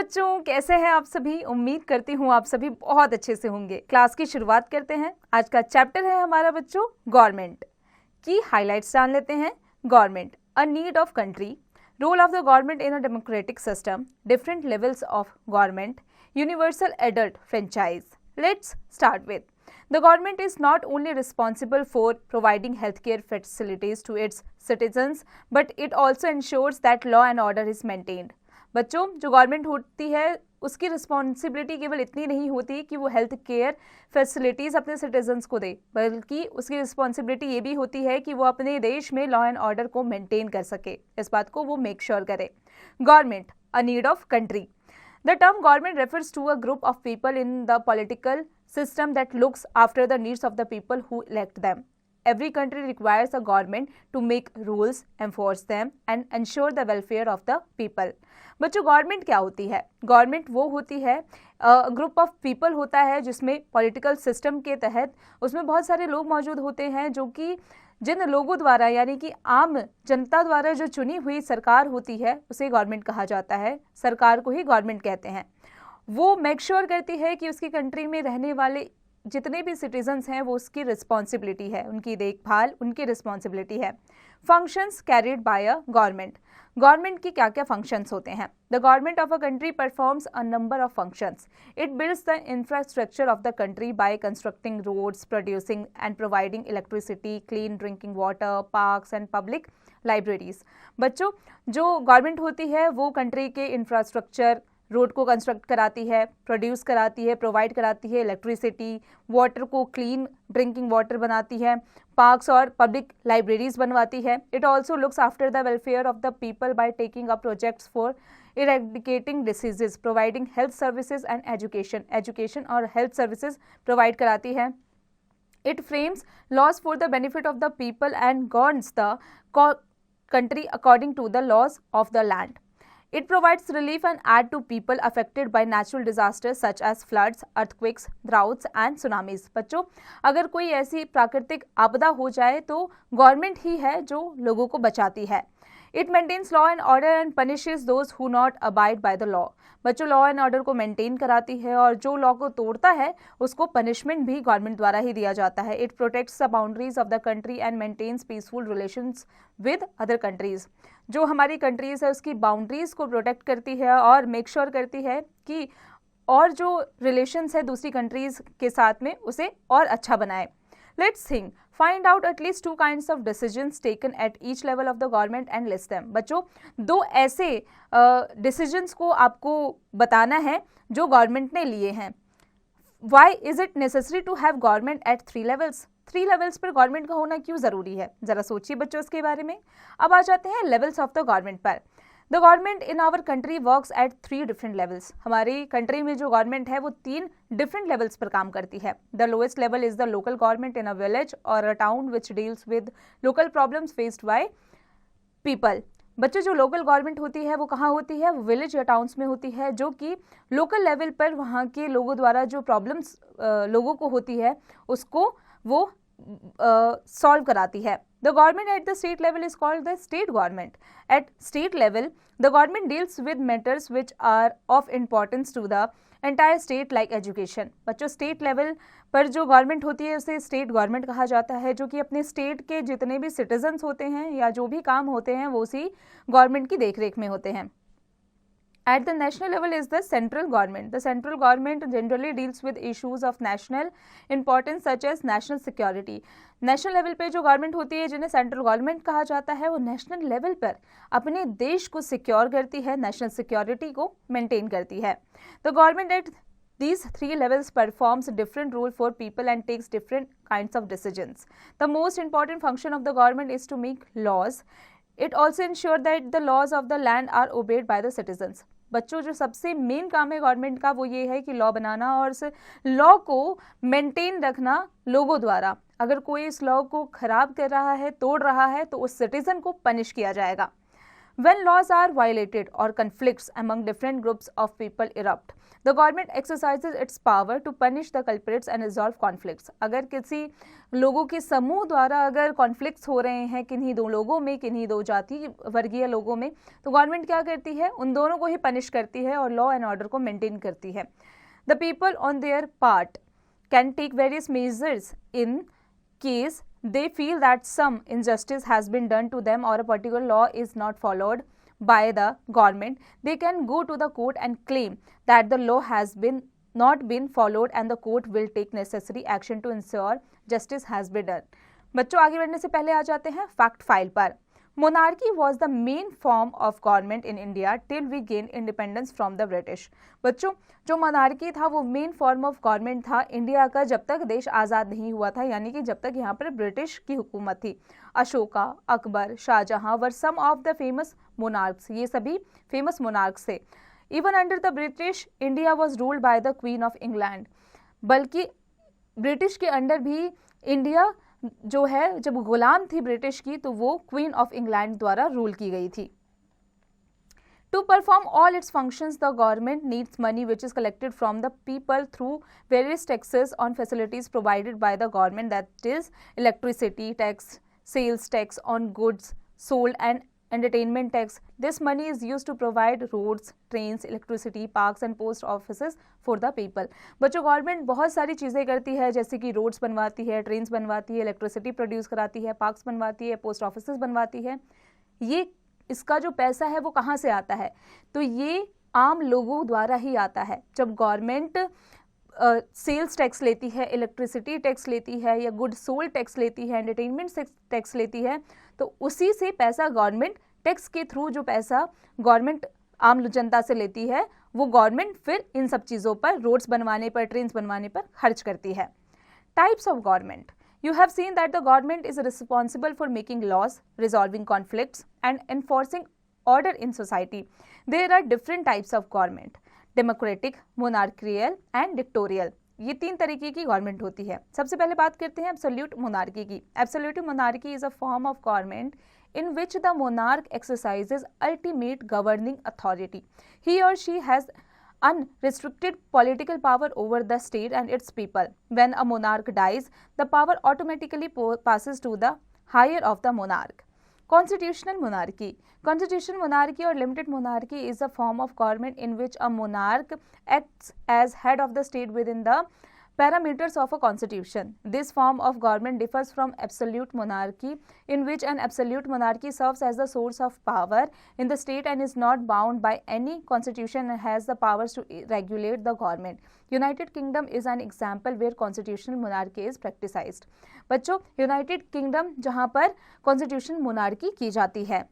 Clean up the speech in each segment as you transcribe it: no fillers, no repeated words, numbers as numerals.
बच्चों, कैसे हैं आप सभी। उम्मीद करती हूँ आप सभी बहुत अच्छे से होंगे। क्लास की शुरुआत करते हैं। आज का चैप्टर है हमारा बच्चों गवर्नमेंट की हाइलाइट्स जान लेते हैं। Government, a need of country, role of the government in a democratic system, different levels of government, universal adult franchise. Let's start with the government is not only responsible for providing healthcare facilities to its citizens, but it also ensures that law and order is maintained. बच्चों, जो government होती है उसकी responsibility केवल इतनी नहीं होती कि वो हेल्थ केयर फैसिलिटीज़ अपने सिटीजन्स को दे, बल्कि उसकी रिस्पॉन्सिबिलिटी ये भी होती है कि वो अपने देश में लॉ एंड ऑर्डर को मेंटेन कर सके। इस बात को वो मेक श्योर करे। Government, a need of country. The term government refers to a group of people in the political system that looks after the needs of the people who elect them. Every country requires a government to make rules, enforce them, and ensure the welfare of the people. बच्चों, government क्या होती है? Government वो होती है, group of people होता है जिसमें पॉलिटिकल सिस्टम के तहत उसमें बहुत सारे लोग मौजूद होते हैं जो कि जिन लोगों द्वारा यानी कि आम जनता द्वारा जो चुनी हुई सरकार होती है उसे गवर्नमेंट कहा जाता है। सरकार को ही गवर्नमेंट कहते हैं। वो मेक श्योर करती है कि उसकी कंट्री में रहने वाले जितने भी सिटीजन्स हैं वो उसकी रिस्पॉन्सिबिलिटी है, उनकी देखभाल उनकी रिस्पॉन्सिबिलिटी है। Functions carried by a government. Government की क्या क्या फंक्शंस होते हैं? The government of a country performs a number of functions. It builds the infrastructure of the country by constructing roads, producing and providing electricity, clean drinking water, parks and public libraries. बच्चों, जो government होती है वो country के infrastructure, road को construct कराती है, produce कराती है, प्रोवाइड कराती है इलेक्ट्रिसिटी, वाटर को क्लीन ड्रिंकिंग वाटर बनाती है, पार्क्स और पब्लिक लाइब्रेरीज बनवाती है. It also looks after the welfare of the people by taking up projects for eradicating diseases, providing health services and education और हेल्थ सर्विसेज प्रोवाइड कराती है. It frames laws for the benefit of the people and governs the country according to the laws of the land. It provides relief and aid to people affected by natural disasters such as floods, earthquakes, droughts and tsunamis. बच्चों, अगर कोई ऐसी प्राकृतिक आपदा हो जाए तो government ही है जो लोगों को बचाती है. It maintains law and order and punishes those who not abide by the law. बच्चों, लॉ एंड ऑर्डर को मेंटेन कराती है और जो लॉ को तोड़ता है उसको पनिशमेंट भी गवर्नमेंट द्वारा ही दिया जाता है. It protects the boundaries of the country and maintains peaceful relations with other countries. जो हमारी कंट्रीज है उसकी बाउंड्रीज को प्रोटेक्ट करती है और मेक श्योर करती है कि और जो रिलेशंस है दूसरी कंट्रीज के साथ में उसे और अच्छा बनाए. Let's think. Find out at least two kinds of decisions taken at each level of the government and list them. बच्चों, दो ऐसे डिसीजंस को आपको बताना है जो गवर्नमेंट ने लिए हैं. Why is it necessary to have government at 3 levels? 3 levels पर गवर्नमेंट का होना क्यों ज़रूरी है? ज़रा सोचिए बच्चों इसके बारे में. अब आ जाते हैं लेवल्स ऑफ द गवर्नमेंट पर. The government in our country works at 3 different levels. हमारी कंट्री में जो गवर्नमेंट है वो 3 डिफरेंट लेवल्स पर काम करती है. The lowest level is the local government in a village और a town which deals with local problems faced by people. बच्चों, जो लोकल गवर्नमेंट होती है वो कहाँ होती है? विलेज या टाउन्स में होती है, जो कि लोकल लेवल पर वहाँ के लोगों द्वारा जो प्रॉब्लम्स लोगों को होती है उसको वो सॉल्व कराती है. The government at the state level is called the state government. At state level, the government deals with matters which are of importance to the entire state like education. बच्चों, state level पर जो government होती है उसे state government कहा जाता है, जो कि अपने स्टेट के जितने भी सिटीजन्स होते हैं या जो भी काम होते हैं वो उसी गवर्नमेंट की देखरेख में होते हैं. At the national level is the central government. The central government generally deals with issues of national importance such as national security. National level पे जो गवर्नमेंट होती है जिन्हें सेंट्रल गवर्नमेंट कहा जाता है वो नेशनल लेवल पर अपने देश को सिक्योर करती है, नेशनल सिक्योरिटी को मेंटेन करती है. The government at these 3 levels performs different role for people and takes different kinds of decisions. The most important function of the government is to make laws. It also ensures that the laws of the land are obeyed by the citizens. बच्चों, जो सबसे main काम है government का वो ये है कि लॉ बनाना और इस लॉ को मेंटेन रखना लोगों द्वारा. अगर कोई इस लॉ को खराब कर रहा है, तोड़ रहा है तो उस सिटीजन को पनिश किया जाएगा. When laws are violated or conflicts among different groups of people erupt, the government exercises its power to punish the culprits and resolve conflicts. अगर किसी लोगों के समूह द्वारा अगर कॉन्फ्लिक्ट्स हो रहे हैं किन्हीं दो लोगों में, किन्हीं दो जाति वर्गीय लोगों में, तो गवर्नमेंट क्या करती है, उन दोनों को ही पनिश करती है और लॉ एंड ऑर्डर को मेंटेन करती है. The people on their part can take various measures in case they feel that some injustice has been done to them or a particular law is not followed by the government. They can go to the court and claim that the law has not been followed and the court will take necessary action to ensure justice has been done. बच्चों आगे बढ़ने से पहले आ जाते हैं fact file पर. Monarchy was the main form of government in India till we gained independence from the British. बच्चों जो मोनार्की था वो मेन फॉर्म ऑफ गवर्नमेंट था इंडिया का जब तक देश आज़ाद नहीं हुआ था, यानी कि जब तक यहाँ पर ब्रिटिश की हुकूमत थी. अशोका, अकबर, शाहजहां वर सम ऑफ द फेमस मोनार्क्स. ये सभी फेमस मोनार्क्स थे. Even under the British India was ruled by the queen of England. बल्कि ब्रिटिश के अंडर भी इंडिया जो है जब गुलाम थी ब्रिटिश की तो वो क्वीन ऑफ इंग्लैंड द्वारा रूल की गई थी. To perform all its functions, the government needs money which is collected from the people through various taxes on facilities provided by the government, that is electricity tax, sales tax on goods sold and entertainment tax. This money is used to provide roads, trains, electricity, parks and post offices for the people. बच्चों government बहुत सारी चीज़ें करती है जैसे कि roads बनवाती है, trains बनवाती है, इलेक्ट्रिसिटी प्रोड्यूस कराती है, पार्क्स बनवाती है, पोस्ट ऑफिसेज बनवाती है. ये इसका जो पैसा है वो कहाँ से आता है, तो ये आम लोगों द्वारा ही आता है. जब गवर्नमेंट सेल्स टैक्स लेती है, इलेक्ट्रिसिटी टैक्स लेती है या गुड सोल्ड टैक्स लेती है, एंटरटेनमेंट टैक्स लेती है, तो उसी से पैसा गवर्नमेंट टैक्स के थ्रू जो पैसा गवर्नमेंट आम जनता से लेती है वो गवर्नमेंट फिर इन सब चीज़ों पर, रोड्स बनवाने पर, ट्रेन्स बनवाने पर खर्च करती है. Types of government. You have seen that the government is responsible for making laws, resolving conflicts and enforcing order in society. There are different types of government: democratic, monarchical and dictatorial. ये तीन तरीके की government होती है. सबसे पहले बात करते हैं एब्सोल्यूट मोनार्की की. Absolute monarchy is a form of government in which the monarch exercises ultimate governing authority. He or she has unrestricted political power over the state and its people. When a monarch dies, the power automatically passes to the higher of the monarch. Constitutional monarchy. Constitutional monarchy or limited monarchy is a form of government in which a monarch acts as head of the state within the parameters of a constitution. This form of government differs from absolute monarchy, in which an absolute monarchy serves as the source of power in the state and is not bound by any constitution and has the powers to regulate the government. United Kingdom is an example where constitutional monarchy is practiced. बच्चों United kingdom जहाँ पर constitutional monarchy की जाती है.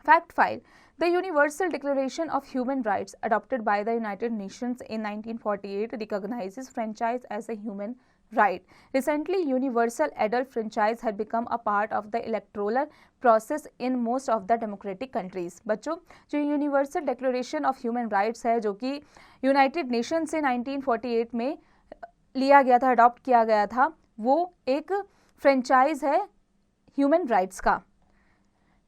Fact file. The Universal Declaration of Human Rights adopted by the United Nations in 1948 recognizes franchise as a human right. Recently, universal adult franchise had become a part of the electoral process in most of the democratic countries. बच्चों जो Universal Declaration of Human Rights है जो कि United Nations से 1948 में लिया गया था, अडॉप्ट किया गया था, वो एक फ्रेंचाइज है ह्यूमन राइट्स का.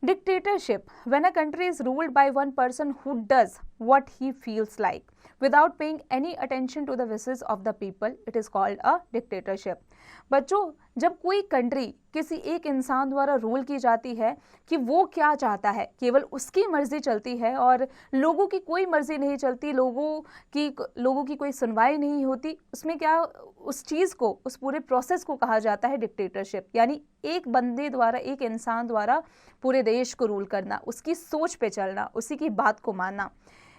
Dictatorship. When a country is ruled by one person who does what he feels like without paying any attention to the wishes of the people, it is called a dictatorship. बच्चों जब कोई country किसी एक इंसान द्वारा rule की जाती है कि वो क्या चाहता है, केवल उसकी मर्जी चलती है और लोगों की कोई मर्जी नहीं चलती, लोगों की कोई सुनवाई नहीं होती, उसमें क्या उस चीज़ को, उस पूरे प्रोसेस को कहा जाता है डिक्टेटरशिप. यानी एक बंदे द्वारा, एक इंसान द्वारा पूरे देश को रूल करना, उसकी सोच पे चलना, उसी की बात को मानना.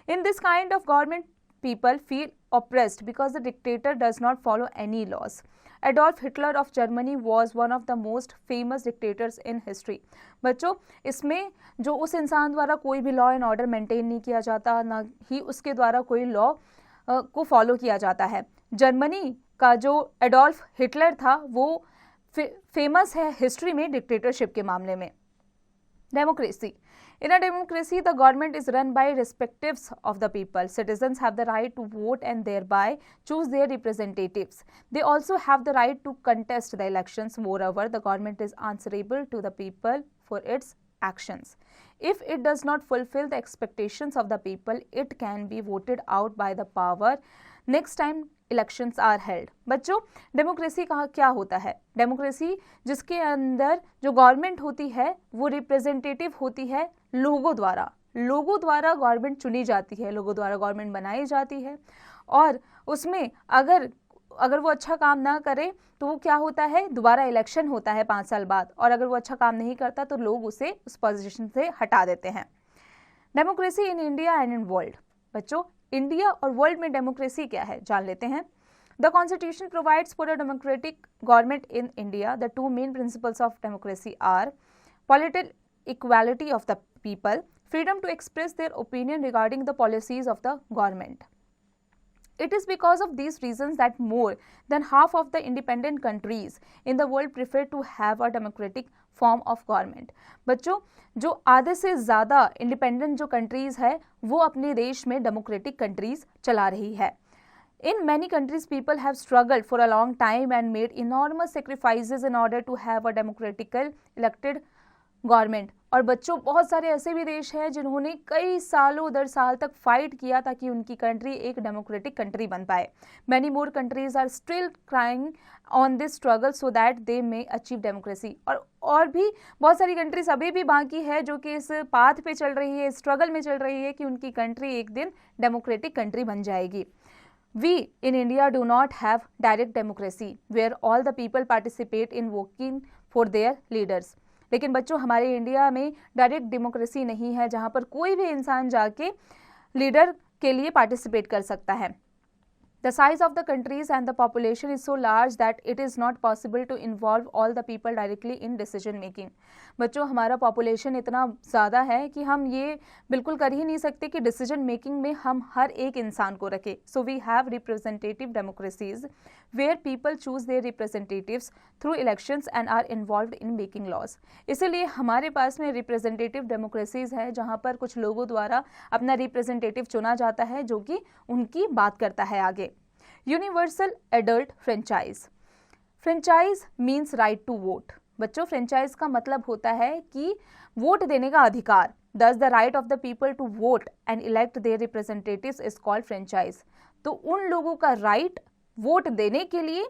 In this kind of government people feel oppressed because the dictator does not follow any laws. Adolf Hitler of Germany was one of the most famous dictators in history. बच्चों इसमें जो उस इंसान द्वारा कोई भी लॉ एंड ऑर्डर मेंटेन नहीं किया जाता, ना ही उसके द्वारा कोई लॉ को फॉलो किया जाता है. जर्मनी का जो एडोल्फ हिटलर था वो फेमस है हिस्ट्री में डिक्टेटरशिप के मामले में. Democracy. In a democracy, the government is run by representatives of the people. Citizens have the right to vote and thereby choose their representatives. They also have the right to contest the elections. Moreover, the government is answerable to the people for its actions. If it does not fulfill the expectations of the people, it can be voted out by the power next time elections are held. बच्चों, democracy का क्या होता है? Democracy जिसके अंदर जो government होती है वो रिप्रेजेंटेटिव होती है लोगों द्वारा गवर्नमेंट चुनी जाती है, लोगों द्वारा गवर्नमेंट बनाई जाती है, और उसमें अगर वो अच्छा काम ना करे तो वो क्या होता है, दोबारा इलेक्शन होता है 5 साल बाद, और अगर वो अच्छा काम नहीं करता तो लोग उसे उस पोजीशन से हटा देते हैं. Democracy in India and in world. बच्चों, इंडिया और वर्ल्ड में डेमोक्रेसी क्या है जान लेते हैं. The constitution provides for a democratic government in India. The 2 main principles of democracy are political equality of the people, freedom to express their opinion regarding the policies of the government. It is because of these reasons that more than half of the independent countries in the world prefer to have a democratic form of government. बच्चों, जो आधे से ज़्यादा independent जो countries है वो अपने देश में डेमोक्रेटिक कंट्रीज़ चला रही है. In many countries, people have struggled for a long time and made enormous sacrifices in order to have a democratically elected government. और बच्चों, बहुत सारे ऐसे भी देश हैं जिन्होंने कई सालों दर साल तक फाइट किया ताकि उनकी कंट्री एक डेमोक्रेटिक कंट्री बन पाए. Many more countries are still crying on this struggle so that they may achieve democracy. और भी बहुत सारी कंट्रीज अभी भी बाकी है जो कि इस पाथ पे चल रही है, स्ट्रगल में चल रही है कि उनकी कंट्री एक दिन डेमोक्रेटिक कंट्री बन जाएगी. We in India do not have direct democracy where all the people participate in voting for their leaders. लेकिन बच्चों, हमारे इंडिया में डायरेक्ट डेमोक्रेसी नहीं है जहाँ पर कोई भी इंसान जाके लीडर के लिए पार्टिसिपेट कर सकता है. The size of the countries and the population is so large that it is not possible to involve all the people directly in decision making. बच्चों, हमारा पॉपुलेशन इतना ज़्यादा है कि हम ये बिल्कुल कर ही नहीं सकते कि डिसीजन मेकिंग में हम हर एक इंसान को रखें. So we have representative democracies where people choose their representatives through elections and are involved in making laws. इसीलिए हमारे पास में रिप्रेजेंटेटिव डेमोक्रेसीज है जहाँ पर कुछ लोगों द्वारा अपना रिप्रेजेंटेटिव चुना जाता है जो कि उनकी बात करता है आगे. Universal adult franchise. Franchise means right to vote. बच्चों, फ्रेंचाइज का मतलब होता है कि वोट देने का अधिकार. Thus the right of the people to vote and elect their representatives is called franchise. तो उन लोगों का राइट वोट देने के लिए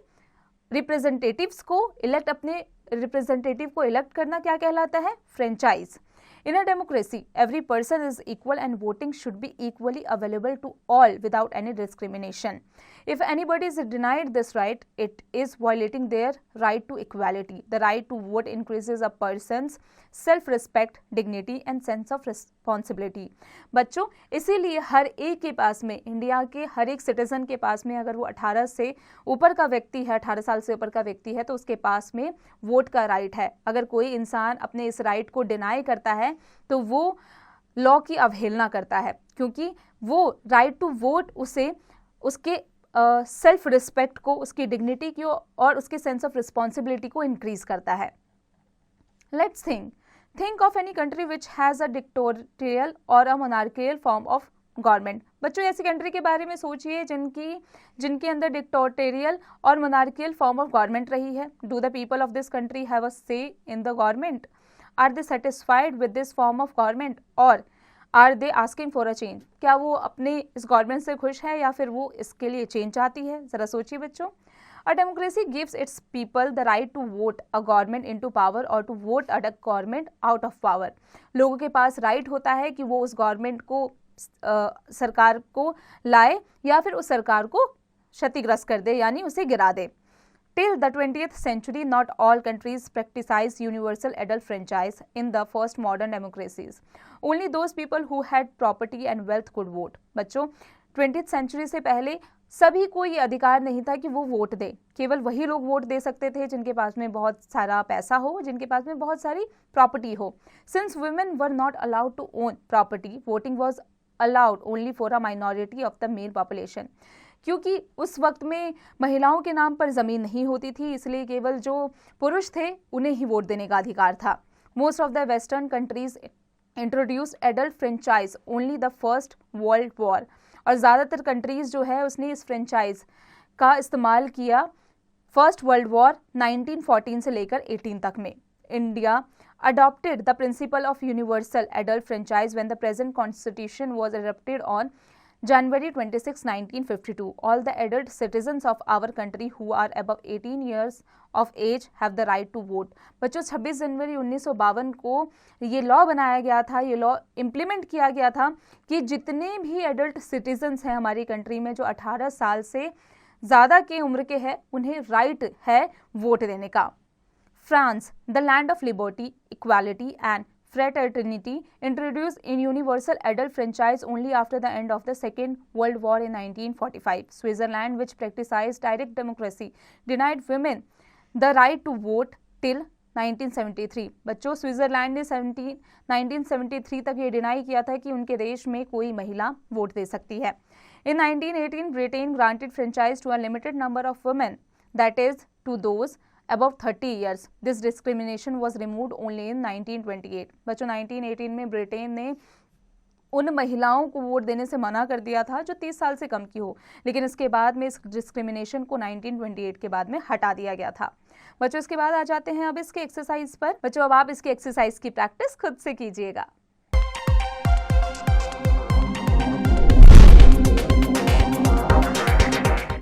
रिप्रेजेंटेटिव्स को इलेक्ट, अपने रिप्रेजेंटेटिव को इलेक्ट करना क्या कहलाता है? Franchise. In a democracy, every person is equal and voting should be equally available to all without any discrimination. If anybody is denied this right, it is violating their right to equality. The right to vote increases a person's self-respect, dignity and sense of responsibility. बच्चों, इसीलिए हर एक के पास में, India के हर एक citizen के पास में, अगर वो 18 से ऊपर का व्यक्ति है, 18 साल से ऊपर का व्यक्ति है, तो उसके पास में वोट का राइट है. अगर कोई इंसान अपने इस राइट को डिनाई करता है तो वो लॉ की अवहेलना करता है, क्योंकि वो राइट टू वोट उसे उसके सेल्फ रिस्पेक्ट को, उसकी डिग्निटी को और उसके सेंस ऑफ रिस्पॉन्सिबिलिटी को इंक्रीज करता है. Let's think of any country which has a dictatorial और अ मोनार्कियल फॉर्म ऑफ गवर्नमेंट. बच्चों, ऐसी कंट्री के बारे में सोचिए जिनके अंदर डिक्टेटोरियल और मोनार्कियल फॉर्म ऑफ गवर्नमेंट रही है. Do the people of this country have a say in the government? Are they satisfied with this form of government or are they asking for a change? क्या वो अपने इस government से खुश है या फिर वो इसके लिए चेंज चाहती है? ज़रा सोचिए बच्चों. A democracy gives its people the right to vote a government into power or to vote a government out of power. लोगों के पास राइट होता है कि वो उस गवर्नमेंट को, सरकार को लाए या फिर उस सरकार को क्षतिग्रस्त कर दे, यानी उसे गिरा दे. Till the 20th century, not all countries practiced universal adult franchise in the first modern democracies. Only those people who had property and wealth could vote. बच्चों, 20th century से पहले सभी को ये अधिकार नहीं था कि वो वोट दें. केवल वही लोग वोट दे सकते थे जिनके पास में बहुत सारा पैसा हो, जिनके पास में बहुत सारी प्रॉपर्टी हो. Since women were not allowed to own property, voting was allowed only for a minority of the male population. क्योंकि उस वक्त में महिलाओं के नाम पर ज़मीन नहीं होती थी, इसलिए केवल जो पुरुष थे उन्हें ही वोट देने का अधिकार था. Most of the western countries introduced adult franchise only the first world war. और ज़्यादातर कंट्रीज़ जो है उसने इस फ्रेंचाइज का इस्तेमाल किया फर्स्ट वर्ल्ड वॉर 1914 से लेकर 18 तक में. India adopted the principle of universal adult franchise when the present constitution was adopted on January 26, 1952. All the adult citizens of our country who are above 18 years of age have the right to vote. बच्चों 26 जनवरी 1952 को ये law बनाया गया था, ये law implement किया गया था कि जितने भी एडल्ट सिटीजन्स हैं हमारी कंट्री में जो 18 साल से ज़्यादा की उम्र के हैं, उन्हें राइट है वोट देने का। France, the land of liberty, equality and fraternity, introduced in universal adult franchise only after the end of the Second World War in 1945. Switzerland, which practiced direct democracy, denied women the right to vote till 1973. बच्चों Switzerland ने 1973 तक ये deny किया था कि उनके देश में कोई महिला वोट दे सकती है। In 1918, Britain granted franchise to a limited number of women, that is, to those above 30 years. This discrimination was removed only in 1928. बच्चों 1918 में ब्रिटेन ने उन महिलाओं को वोट देने से मना कर दिया था जो 30 साल से कम की हो, लेकिन इसके बाद में इस डिस्क्रिमिनेशन को 1928 के बाद में हटा दिया गया था। बच्चों इसके बाद आ जाते हैं अब इसके एक्सरसाइज पर। बच्चों अब आप इसकी एक्सरसाइज की प्रैक्टिस खुद से कीजिएगा।